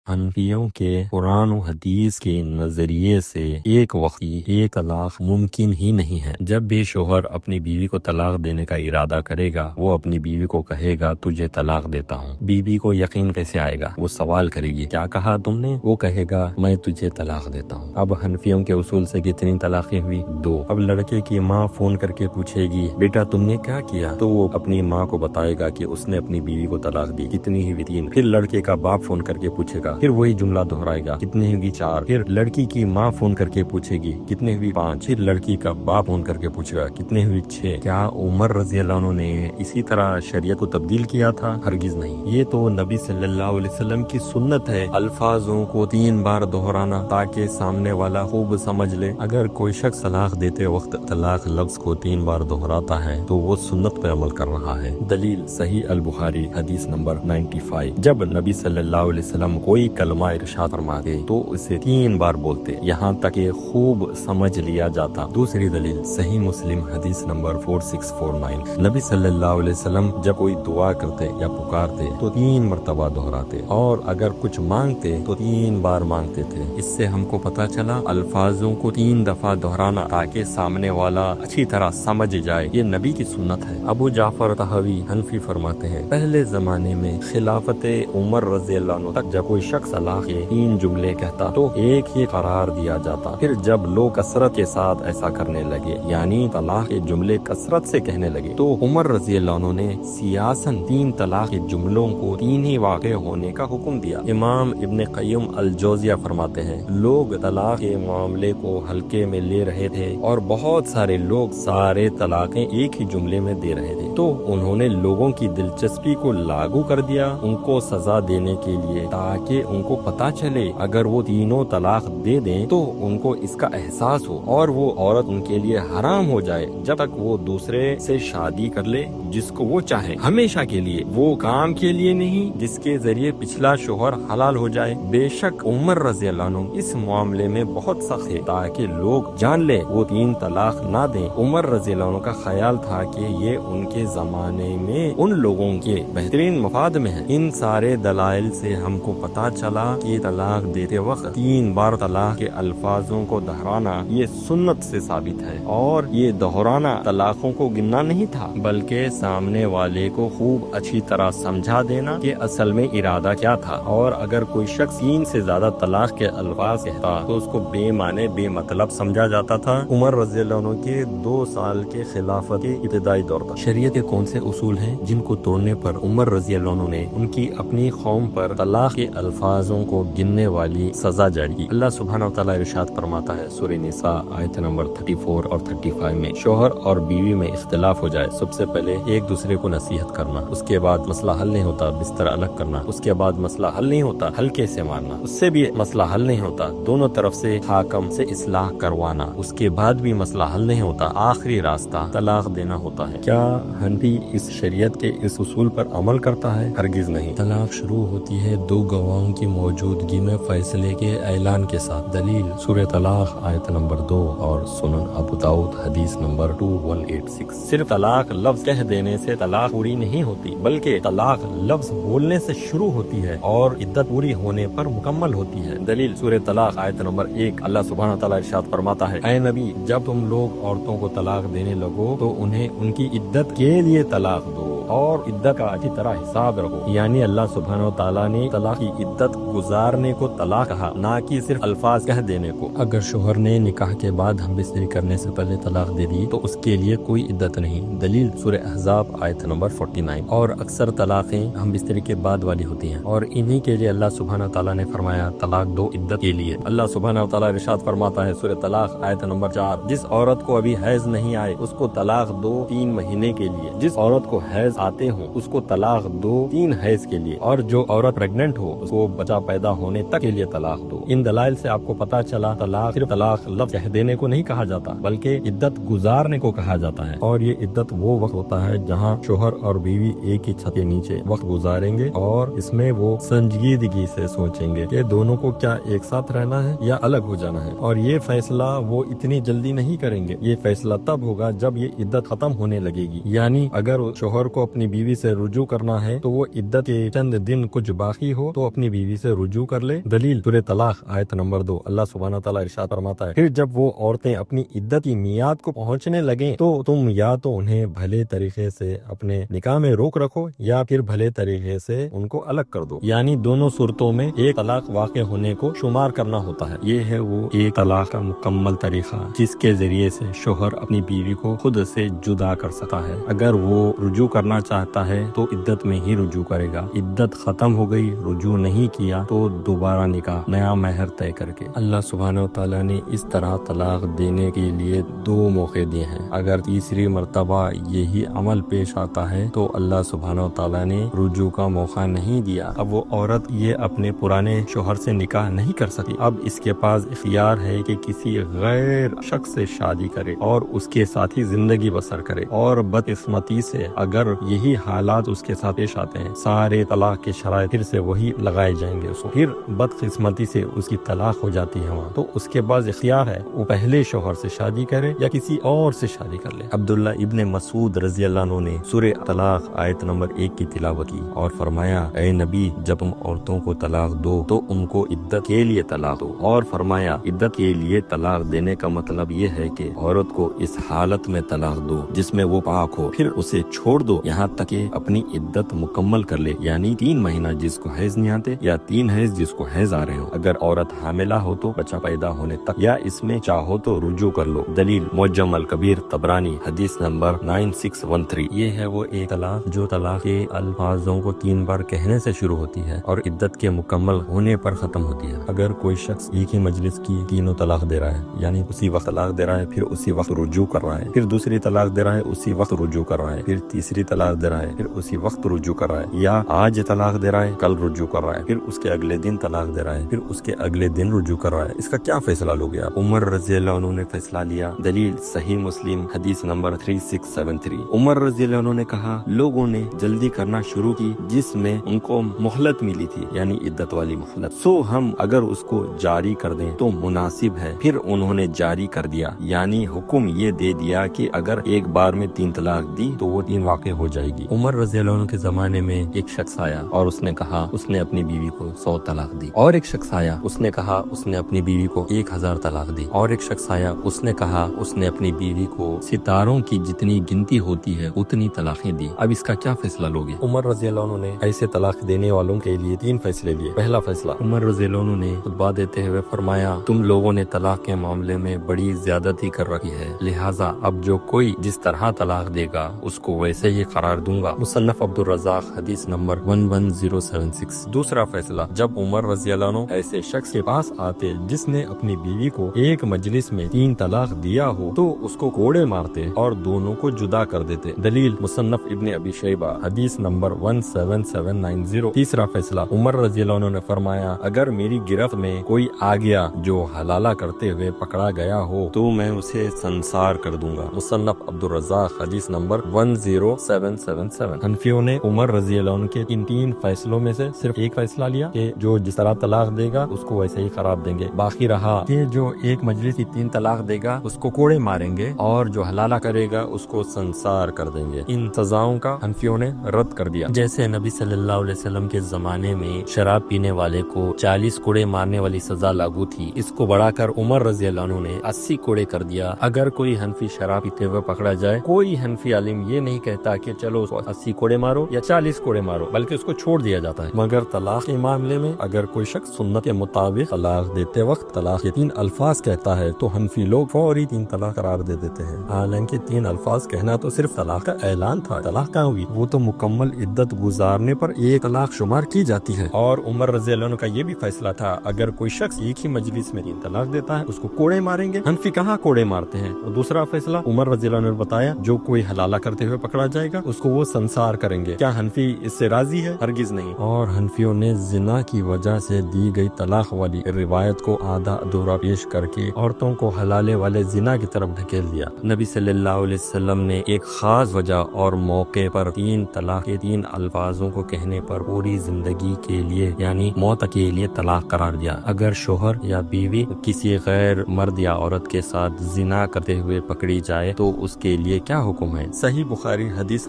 حنفیوں کے قرآن و حدیث کے نظریے سے ایک وقت کی ایک طلاق ممکن ہی نہیں ہے۔ جب بھی شوہر اپنی بیوی کو طلاق دینے کا ارادہ کرے گا، وہ اپنی بیوی کو کہے گا تجھے طلاق دیتا ہوں۔ بیوی کو یقین کیسے آئے گا؟ وہ سوال کرے گی کیا کہا تم نے؟ وہ کہے گا میں تجھے طلاق دیتا ہوں۔ اب حنفیوں کے اصول سے کتنی طلاقیں ہوئی؟ 2۔ اب لڑکے کی ماں فون کر کے پوچھے گی بیٹا تم نے کیا کیا؟ تو وہ اپنی ماں کو بتائے گا کہ اس نے اپنی بیوی کو طلاق دی۔ کتنی ہوئی؟ 3۔ پھر لڑکے کا باپ فون کر کے پوچھے گا، پھر وہی جملہ دہرائے گا، کتنی ہوگی؟ 4۔ پھر لڑکی کی ماں فون کر کے پوچھے گی کتنی ہوئی؟ 5۔ پھر لڑکی کا باپ فون کر کے پوچھے گا کتنی ہوئی؟ 6۔ کیا عمر رضی اللہ عنہ نے اسی طرح شریعت کو تبدیل کیا تھا؟ ہرگز نہیں۔ یہ تو نبی صلی اللہ علیہ وسلم کی سنت ہے، الفاظوں کو 3 بار دہرانا تاکہ سامنے والا خوب سمجھ لے۔ اگر کوئی شخص طلاق دیتے وقت طلاق لفظ کو 3 بار دہراتا ہے تو وہ سنت پہ عمل کر رہا ہے۔ دلیل صحیح البخاری حدیث نمبر 95۔ جب نبی صلی اللہ علیہ وسلم کوئی کلمہ ارشاد فرماتے تو اسے 3 بار بولتے یہاں تک کہ خوب سمجھ لیا جاتا۔ دوسری دلیل صحیح مسلم حدیث نمبر 4649۔ نبی صلی اللہ علیہ وسلم جب کوئی دعا کرتے یا پکارتے تو 3 مرتبہ دہراتے، اور اگر کچھ مانگتے تو 3 بار مانگتے تھے۔ اس سے ہم کو پتہ چلا الفاظوں کو 3 دفعہ دہرانا تاکہ سامنے والا اچھی طرح سمجھ جائے یہ نبی کی سنت ہے۔ ابو جعفر طحاوی حنفی فرماتے ہیں پہلے زمانے میں خلافت عمر رضی اللہ عنہ تک جب کوئی شخص طلاق کے 3 جملے کہتا تو ایک ہی قرار دیا جاتا۔ پھر جب لوگ کثرت کے ساتھ ایسا کرنے لگے، یعنی طلاق کے جملے کثرت سے کہنے لگے، تو عمر رضی اللہ عنہ نے سیاسن 3 طلاق کے جملوں کو 3 ہی واقع ہونے کا حکم دیا۔ امام ابن قیم الجوزیہ فرماتے ہیں لوگ طلاق کے معاملے کو ہلکے میں لے رہے تھے اور بہت سارے لوگ سارے طلاقیں ایک ہی جملے میں دے رہے تھے، تو انہوں نے لوگوں کی دلچسپی کو لاگو کر دیا ان کو سزا دینے کے لیے، تاکہ ان کو پتا چلے اگر وہ تینوں طلاق دے دیں تو ان کو اس کا احساس ہو اور وہ عورت ان کے لیے حرام ہو جائے جب تک وہ دوسرے سے شادی کر لے جس کو وہ چاہے، ہمیشہ کے لیے، وہ کام کے لیے نہیں جس کے ذریعے پچھلا شوہر حلال ہو جائے۔ بے شک عمر رضی اللہ عنہ اس معاملے میں بہت سخت ہے تاکہ لوگ جان لے وہ 3 طلاق نہ دیں۔ عمر رضی اللہ عنہ کا خیال تھا کہ یہ ان کے زمانے میں ان لوگوں کے بہترین مفاد میں ہے۔ ان سارے دلائل سے ہم کو پتا چلا کہ طلاق دیتے وقت 3 بار طلاق کے الفاظوں کو دہرانا یہ سنت سے ثابت ہے، اور یہ دہرانا طلاقوں کو گننا نہیں تھا بلکہ سامنے والے کو خوب اچھی طرح سمجھا دینا کہ اصل میں ارادہ کیا تھا، اور اگر کوئی شخص 3 سے زیادہ طلاق کے الفاظ کہتا تو اس کو بے معنی بے مطلب سمجھا جاتا تھا۔ عمر رضی اللہ عنہ کے 2 سال کے خلافت کے ابتدائی دور تک شریعت کے کون سے اصول ہیں جن کو توڑنے پر عمر رضی اللہ عنہ نے ان کی اپنی قوم پر طلاق کے الفاظوں کو گننے والی سزا جاری کی؟ اللہ سبحانہ و تعالیٰ ارشاد فرماتا ہے سورہ نساء آیت نمبر 34 اور 35 میں شوہر اور بیوی میں اختلاف ہو جائے، سب سے پہلے ایک دوسرے کو نصیحت کرنا، اس کے بعد مسئلہ حل نہیں ہوتا بستر الگ کرنا، اس کے بعد مسئلہ حل نہیں ہوتا ہلکے سے مارنا، اس سے بھی مسئلہ حل نہیں ہوتا دونوں طرف سے حاکم سے اصلاح کروانا، اس کے بعد بھی مسئلہ حل نہیں ہوتا آخری راستہ طلاق دینا ہوتا ہے۔ کیا حنفی اس شریعت کے اس اصول پر عمل کرتا ہے؟ ہرگز نہیں۔ طلاق شروع ہوتی ہے 2 گواہوں کی موجودگی میں فیصلے کے اعلان کے ساتھ۔ دلیل سورہ طلاق آیت نمبر 2 اور سنن ابو داؤد حدیث نمبر 2186۔ صرف طلاق لفظ کہہ دینے سے طلاق پوری نہیں ہوتی بلکہ طلاق لفظ بولنے سے شروع ہوتی ہے اور عدت پوری ہونے پر مکمل ہوتی ہے۔ دلیل سورہ طلاق آیت نمبر 1، اللہ سبحانہ تعالیٰ ارشاد فرماتا ہے اے نبی جب تم لوگ عورتوں کو طلاق دینے لگو تو انہیں ان کی عدت کے لیے طلاق دو اور عدت کا اچھی طرح حساب رکھو، یعنی اللہ سبحانہ و تعالیٰ نے طلاق کی عدت گزارنے کو طلاق کہا، نہ کہ صرف الفاظ کہہ دینے کو۔ اگر شوہر نے نکاح کے بعد ہم بستری کرنے سے پہلے طلاق دے دی تو اس کے لیے کوئی عدت نہیں۔ دلیل سورہ احزاب آیت نمبر 49۔ اور اکثر طلاقیں ہم بستری کے بعد والی ہوتی ہیں، اور انہی کے لیے اللہ سبحانہ و تعالیٰ نے فرمایا طلاق دو عدت کے لیے۔ اللہ سبحانہ و تعالیٰ ارشاد فرماتا ہے سورہ طلاق آیت نمبر 4، جس عورت کو ابھی حیض نہیں آئے اس کو طلاق دو 3 مہینے کے لیے، جس عورت کو حیض آتے ہوں اس کو طلاق دو 3 حیض کے لیے، اور جو عورت پریگننٹ ہو اس کو بچہ پیدا ہونے تک کے لیے طلاق دو۔ ان دلائل سے آپ کو پتا چلا طلاق صرف طلاق لفظ کہہ دینے کو نہیں کہا جاتا بلکہ عدت گزارنے کو کہا جاتا ہے، اور یہ عدت وہ وقت ہوتا ہے جہاں شوہر اور بیوی ایک ہی چھت کے نیچے وقت گزاریں گے اور اس میں وہ سنجیدگی سے سوچیں گے کہ دونوں کو کیا ایک ساتھ رہنا ہے یا الگ ہو جانا ہے، اور یہ فیصلہ وہ اتنی جلدی نہیں کریں گے، یہ فیصلہ تب ہوگا جب یہ عدت ختم ہونے لگے گی۔ یعنی اگر شوہر کو اپنی بیوی سے رجوع کرنا ہے تو وہ عدت کے چند دن کچھ باقی ہو تو اپنی بیوی سے رجوع کر لے۔ دلیل سورہ طلاق آیت نمبر 2، اللہ سبحانہ تعالیٰ ارشاد فرماتا ہے، پھر جب وہ عورتیں اپنی عدت کی میعاد کو پہنچنے لگیں تو تم یا تو انہیں بھلے طریقے سے اپنے نکاح میں روک رکھو یا پھر بھلے طریقے سے ان کو الگ کر دو، یعنی دونوں صورتوں میں ایک طلاق واقع ہونے کو شمار کرنا ہوتا ہے۔ یہ ہے وہ ایک طلاق کا مکمل طریقہ جس کے ذریعے سے شوہر اپنی بیوی کو خود سے جدا کر سکتا ہے۔ اگر وہ رجوع کرنا چاہتا ہے تو عدت میں ہی رجوع کرے گا، عدت ختم ہو گئی رجوع نہیں کیا تو دوبارہ نکاح نیا مہر طے کر کے۔ اللہ سبحانہ وتعالی نے اس طرح طلاق دینے کے لیے 2 موقع دیے ہیں، اگر تیسری مرتبہ یہی عمل پیش آتا ہے تو اللہ سبحانہ وتعالی نے رجوع کا موقع نہیں دیا۔ اب وہ عورت یہ اپنے پرانے شوہر سے نکاح نہیں کر سکتی، اب اس کے پاس اختیار ہے کہ کسی غیر شخص سے شادی کرے اور اس کے ساتھ ہی زندگی بسر کرے، اور بدقسمتی سے اگر یہی حالات اس کے ساتھ پیش آتے ہیں سارے طلاق کے شرائط پھر سے وہی لگائے جائیں گے، اس کو پھر بدقسمتی سے اس کی طلاق ہو جاتی ہے وہاں، تو اس کے بعد اختیار ہے وہ پہلے شوہر سے شادی کرے یا کسی اور سے شادی کر لے۔ عبداللہ ابن مسعود رضی اللہ عنہ نے سورہ طلاق آیت نمبر 1 کی تلاوت کی اور فرمایا، اے نبی جب تم عورتوں کو طلاق دو تو ان کو عدت کے لیے طلاق دو، اور فرمایا عدت کے لیے طلاق دینے کا مطلب یہ ہے کہ عورت کو اس حالت میں طلاق دو جس میں وہ پاک ہو، پھر اسے چھوڑ دو یہاں تک کہ اپنی عدت مکمل کر لے، یعنی 3 مہینہ جس کو حیض نہیں آتے یا 3 حیض جس کو حیض آ رہے ہو۔ اگر عورت حاملہ ہو تو بچہ پیدا ہونے تک، یا اس میں چاہو تو رجوع کر لو۔ دلیل معجم الکبیر طبرانی حدیث نمبر 9613۔ یہ ہے وہ ایک طلاق جو طلاق کے الفاظوں کو 3 بار کہنے سے شروع ہوتی ہے اور عدت کے مکمل ہونے پر ختم ہوتی ہے۔ اگر کوئی شخص ایک ہی مجلس کی 3 طلاق دے رہا ہے، یعنی اسی وقت طلاق دے رہا ہے، پھر اسی وقت رجوع کر رہا ہے، پھر دوسری طلاق دے رہا ہے اسی وقت رجوع کر رہا ہے، پھر تیسری طلاق دے رہا ہے، پھر اسی وقت رجوع کر رہا ہے، یا آج طلاق دے رہا ہے کل رجوع کر رہا ہے، پھر اس کے اگلے دن طلاق دے رہا ہے، پھر اس کے اگلے دن رجوع کر رہا ہے، اس کا کیا فیصلہ لوگے آپ؟ عمر رضی اللہ عنہ نے فیصلہ لیا۔ دلیل صحیح مسلم حدیث نمبر 3673۔ عمر رضی اللہ عنہ نے کہا، لوگوں نے جلدی کرنا شروع کی جس میں ان کو مہلت ملی تھی، یعنی عدت والی مہلت، سو ہم اگر اس کو جاری کر دیں تو مناسب ہے۔ پھر انہوں نے جاری کر دیا، یعنی حکم یہ دے دیا کہ اگر ایک بار میں 3 طلاق دی تو وہ 3 واقع ہو جائے گی۔ عمر رضی اللہ عنہ کے زمانے میں ایک شخص آیا اور اس نے کہا اس نے اپنی بیوی کو 100 طلاق دی، اور ایک شخص آیا اس نے کہا اس نے اپنی بیوی کو 1000 طلاق دی، اور ایک شخص آیا اس نے کہا اس نے اپنی بیوی کو ستاروں کی جتنی گنتی ہوتی ہے اتنی طلاقیں دی۔ اب اس کا کیا فیصلہ لوگے؟ عمر رضی اللہ عنہ نے ایسے طلاق دینے والوں کے لیے 3 فیصلے لیے۔ پہلا فیصلہ، عمر رضی اللہ عنہ نے خطبہ دیتے ہوئے فرمایا، تم لوگوں نے طلاق کے معاملے میں بڑی زیادتی کر رکھی ہے، لہٰذا اب جو کوئی جس طرح طلاق دے گا اس کو ویسے ہی قرار دوں گا۔ مصنف عبدالرزاق حدیث نمبر 11076۔ دوسرا فیصلہ، جب عمر رضی اللہ عنہ ایسے شخص کے پاس آتے جس نے اپنی بیوی کو ایک مجلس میں 3 طلاق دیا ہو تو اس کو کوڑے مارتے اور دونوں کو جدا کر دیتے۔ دلیل مصنف ابن ابی شیبہ حدیث نمبر 17790۔ تیسرا فیصلہ، عمر رضی اللہ عنہ نے فرمایا، اگر میری گرفت میں کوئی آ گیا جو حلالہ کرتے ہوئے پکڑا گیا ہو تو میں اسے سنسار کر دوں گا۔ مصنف عبدالرزاق حدیث نمبر 10777۔ حنفیوں نے عمر رضی اللہ عنہ کے ان 3 فیصلوں میں سے صرف ایک فیصلہ لیا کہ جو جس طرح طلاق دے گا اس کو ویسے ہی قرار دیں گے، باقی رہا کہ جو ایک مجلس کی 3 طلاق دے گا اس کو کوڑے ماریں گے اور جو حلالہ کرے گا اس کو سنسار کر دیں گے۔ ان سزاؤں کا حنفیوں نے رد کر دیا۔ جیسے نبی صلی اللہ علیہ وسلم کے زمانے میں شراب پینے والے کو 40 کوڑے مارنے والی سزا لاگو تھی، اس کو بڑھا کر عمر رضی اللہ عنہ نے 80 کوڑے کر دیا۔ اگر کوئی حنفی شراب پیتے ہوئے پکڑا جائے، کوئی حنفی عالم یہ نہیں کہتا کہ چلو اس کو 80 کوڑے مارو یا 40 کوڑے مارو، بلکہ اس کو چھوڑ دیا جاتا ہے۔ مگر طلاق کے معاملے میں اگر کوئی شخص سنت کے مطابق طلاق دیتے وقت طلاق کے 3 الفاظ کہتا ہے تو حنفی لوگ فوری 3 طلاق قرار دے دیتے ہیں، حالانکہ 3 الفاظ کہنا تو صرف طلاق کا اعلان تھا، طلاق کہاں ہوئی؟ وہ تو مکمل عدت گزارنے پر ایک طلاق شمار کی جاتی ہے۔ اور عمر رضی اللہ عنہ کا یہ بھی فیصلہ تھا، اگر کوئی شخص ایک ہی مجلس میں 3 طلاق دیتا ہے اس کو کوڑے ماریں گے۔ حنفی کہاں کوڑے مارتے ہیں؟ اور دوسرا فیصلہ عمر رضی اللہ عنہ نے بتایا، جو کوئی حلالہ کرتے ہوئے پکڑا جائے گا اس کو وہ سنسار کریں گے۔ کیا حنفی اس سے راضی ہے؟ ہرگز نہیں۔ اور حنفیوں نے زنا کی وجہ سے دی گئی طلاق والی روایت کو آدھا ادھورا پیش کر کے عورتوں کو حلالے والے زنا کی طرف ڈھکیل دیا۔ نبی صلی اللہ علیہ وسلم نے ایک خاص وجہ اور موقع پر 3 طلاق کے 3 الفاظوں کو کہنے پر پوری زندگی کے لیے یعنی موت کے لیے طلاق قرار دیا۔ اگر شوہر یا بیوی کسی غیر مرد یا عورت کے ساتھ زنا کرتے ہوئے پکڑی جائے تو اس کے لیے کیا حکم ہے؟ صحیح بخاری حدیث